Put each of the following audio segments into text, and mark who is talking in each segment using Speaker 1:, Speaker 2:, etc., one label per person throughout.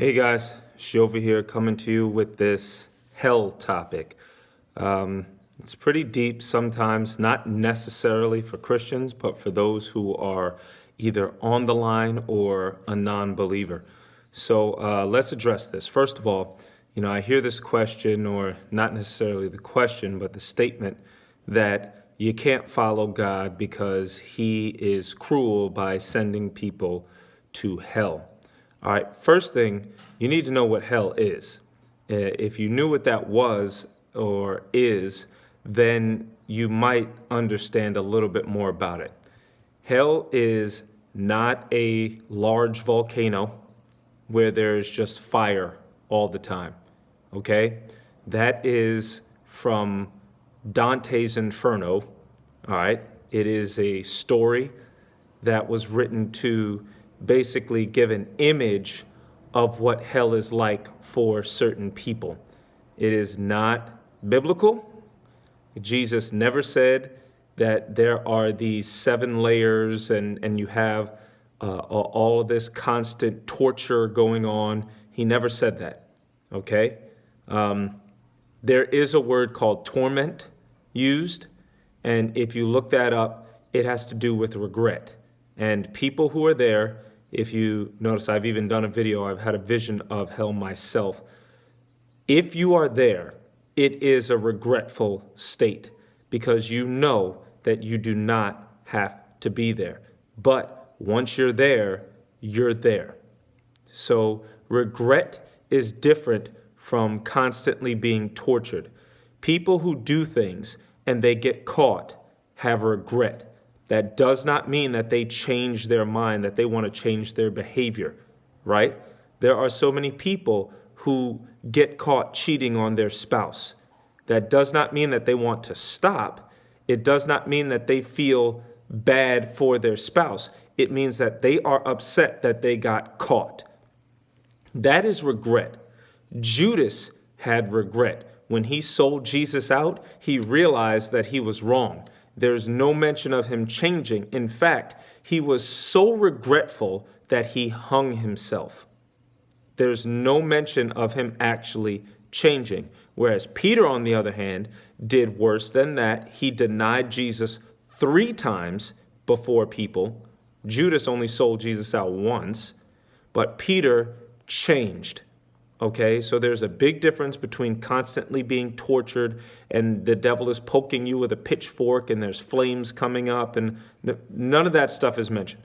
Speaker 1: Hey guys, it's Yophi here coming to you with this hell topic. It's pretty deep sometimes, not necessarily for Christians, but for those who are either on the line or a non-believer. So let's address this. First of all, I hear this question, or not necessarily the question, but the statement that you can't follow God because he is cruel by sending people to hell. All right, first thing, you need to know what hell is. If you knew what that was or is, then you might understand a little bit more about it. Hell is not a large volcano where there's just fire all the time, okay? That is from Dante's Inferno, all right? It is a story that was written to basically give an image of what hell is like for certain people. It is not biblical. Jesus never said that there are these 7 layers and you have all of this constant torture going on. He never said that, okay? There is a word called torment used, and if you look that up, it has to do with regret. And people who are there, if you notice, I've even done a video, I've had a vision of hell myself. If you are there, it is a regretful state because you know that you do not have to be there. But once you're there, you're there. So regret is different from constantly being tortured. People who do things and they get caught have regret. That does not mean that they change their mind, that they want to change their behavior, right? There are so many people who get caught cheating on their spouse. That does not mean that they want to stop. It does not mean that they feel bad for their spouse. It means that they are upset that they got caught. That is regret. Judas had regret. When he sold Jesus out, he realized that he was wrong. There's no mention of him changing. In fact, he was so regretful that he hung himself. There's no mention of him actually changing. Whereas Peter, on the other hand, did worse than that. He denied Jesus 3 times before people. Judas only sold Jesus out once, but Peter changed. Okay, so there's a big difference between constantly being tortured and the devil is poking you with a pitchfork and there's flames coming up, and none of that stuff is mentioned.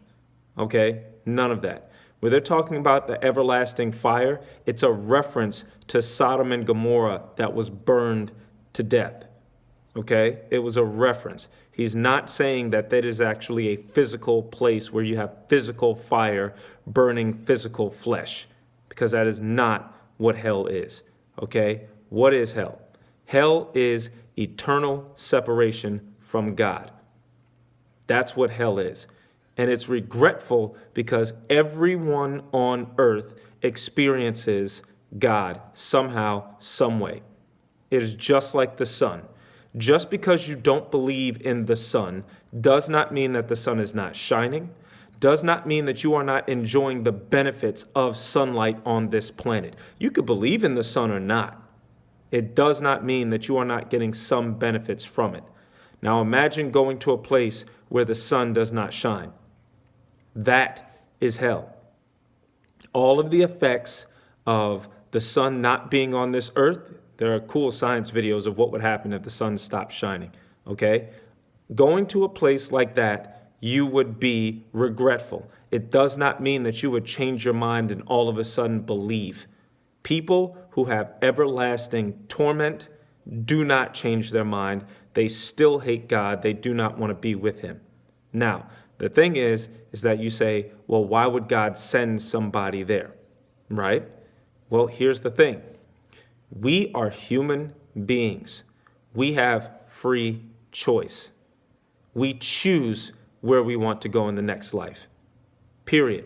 Speaker 1: Okay, none of that. Where they're talking about the everlasting fire, it's a reference to Sodom and Gomorrah that was burned to death. Okay, it was a reference. He's not saying that that is actually a physical place where you have physical fire burning physical flesh, because that is not what hell is, okay? What is hell? Hell is eternal separation from God. That's what hell is. And it's regretful because everyone on earth experiences God somehow, some way. It is just like the sun. Just because you don't believe in the sun does not mean that the sun is not shining, does not mean that you are not enjoying the benefits of sunlight on this planet. You could believe in the sun or not. It does not mean that you are not getting some benefits from it. Now imagine going to a place where the sun does not shine. That is hell. All of the effects of the sun not being on this earth, there are cool science videos of what would happen if the sun stopped shining, okay? Going to a place like that, you would be regretful. It does not mean that you would change your mind and all of a sudden believe. People who have everlasting torment do not change their mind. They still hate God. They do not want to be with him. Now, the thing is that you say, well, why would God send somebody there, right? Well, here's the thing. We are human beings. We have free choice. We choose where we want to go in the next life, period.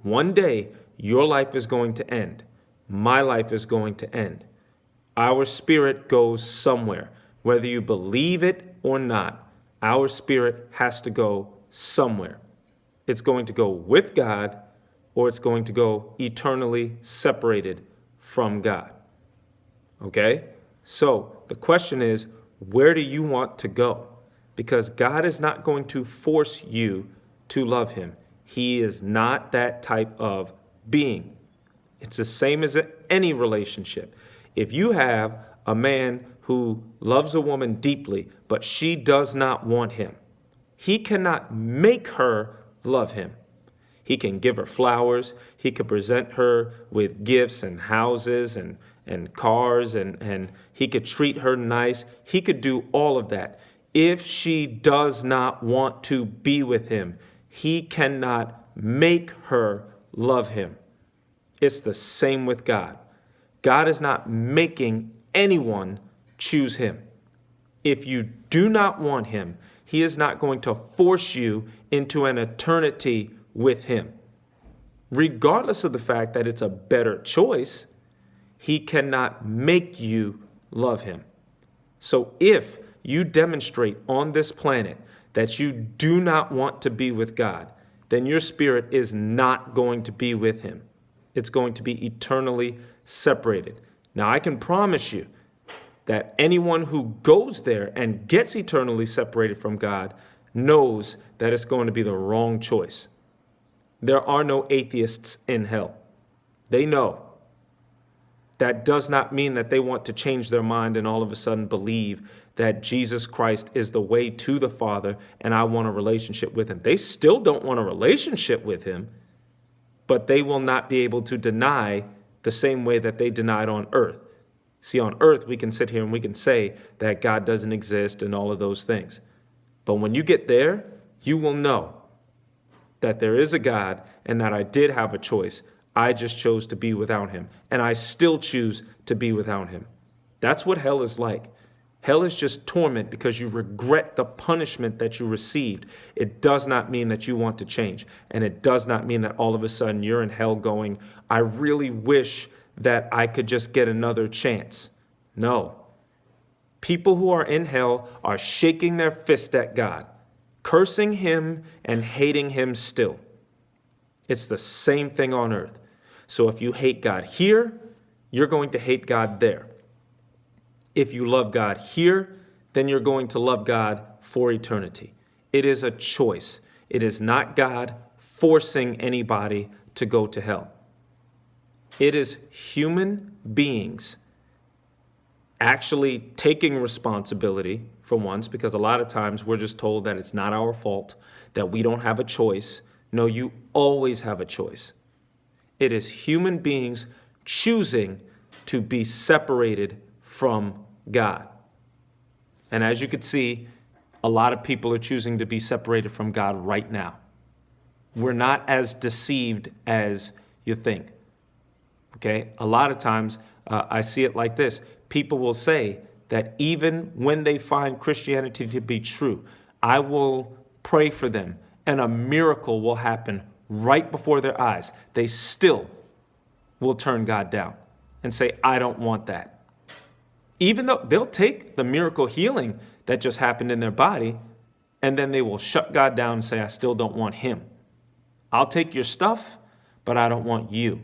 Speaker 1: One day, your life is going to end. My life is going to end. Our spirit goes somewhere. Whether you believe it or not, our spirit has to go somewhere. It's going to go with God or it's going to go eternally separated from God. Okay? So the question is, where do you want to go? Because God is not going to force you to love him. He is not that type of being. It's the same as any relationship. If you have a man who loves a woman deeply, but she does not want him, he cannot make her love him. He can give her flowers. He could present her with gifts and houses and cars, and he could treat her nice. He could do all of that. If she does not want to be with him, he cannot make her love him. It's the same with God. God is not making anyone choose him. If you do not want him, he is not going to force you into an eternity with him. Regardless of the fact that it's a better choice, he cannot make you love him. So if you demonstrate on this planet that you do not want to be with God, then your spirit is not going to be with him. It's going to be eternally separated. Now, I can promise you that anyone who goes there and gets eternally separated from God knows that it's going to be the wrong choice. There are no atheists in hell. They know. That does not mean that they want to change their mind and all of a sudden believe that Jesus Christ is the way to the Father and I want a relationship with him. They still don't want a relationship with him, but they will not be able to deny the same way that they denied on earth. See, on earth, we can sit here and we can say that God doesn't exist and all of those things. But when you get there, you will know that there is a God and that I did have a choice. I just chose to be without him, and I still choose to be without him. That's what hell is like. Hell is just torment because you regret the punishment that you received. It does not mean that you want to change, and it does not mean that all of a sudden you're in hell going, I really wish that I could just get another chance. No. People who are in hell are shaking their fist at God, cursing him and hating him still. It's the same thing on earth. So if you hate God here, you're going to hate God there. If you love God here, then you're going to love God for eternity. It is a choice. It is not God forcing anybody to go to hell. It is human beings actually taking responsibility for once, because a lot of times we're just told that it's not our fault, that we don't have a choice. No, you always have a choice. It is human beings choosing to be separated from God. And as you can see, a lot of people are choosing to be separated from God right now. We're not as deceived as you think. Okay? A lot of times I see it like this. People will say that even when they find Christianity to be true, I will pray for them and a miracle will happen right before their eyes. They still will turn God down and say, I don't want that. Even though they'll take the miracle healing that just happened in their body, and then they will shut God down and say, I still don't want him. I'll take your stuff, but I don't want you.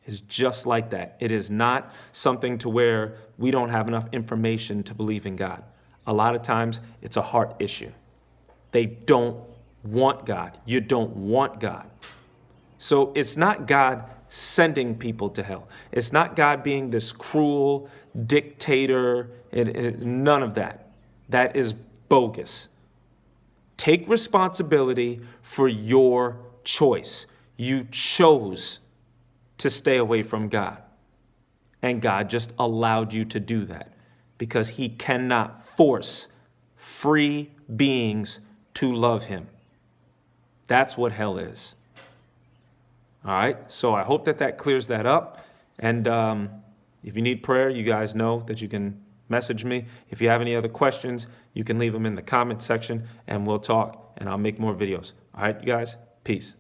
Speaker 1: It's just like that. It is not something to where we don't have enough information to believe in God. A lot of times it's a heart issue. They don't want God. You don't want God. So it's not God sending people to hell. It's not God being this cruel dictator. None of that. That is bogus. Take responsibility for your choice. You chose to stay away from God. And God just allowed you to do that because he cannot force free beings to love him. That's what hell is. All right. So I hope that that clears that up. And if you need prayer, you guys know that you can message me. If you have any other questions, you can leave them in the comment section and we'll talk and I'll make more videos. All right, you guys. Peace.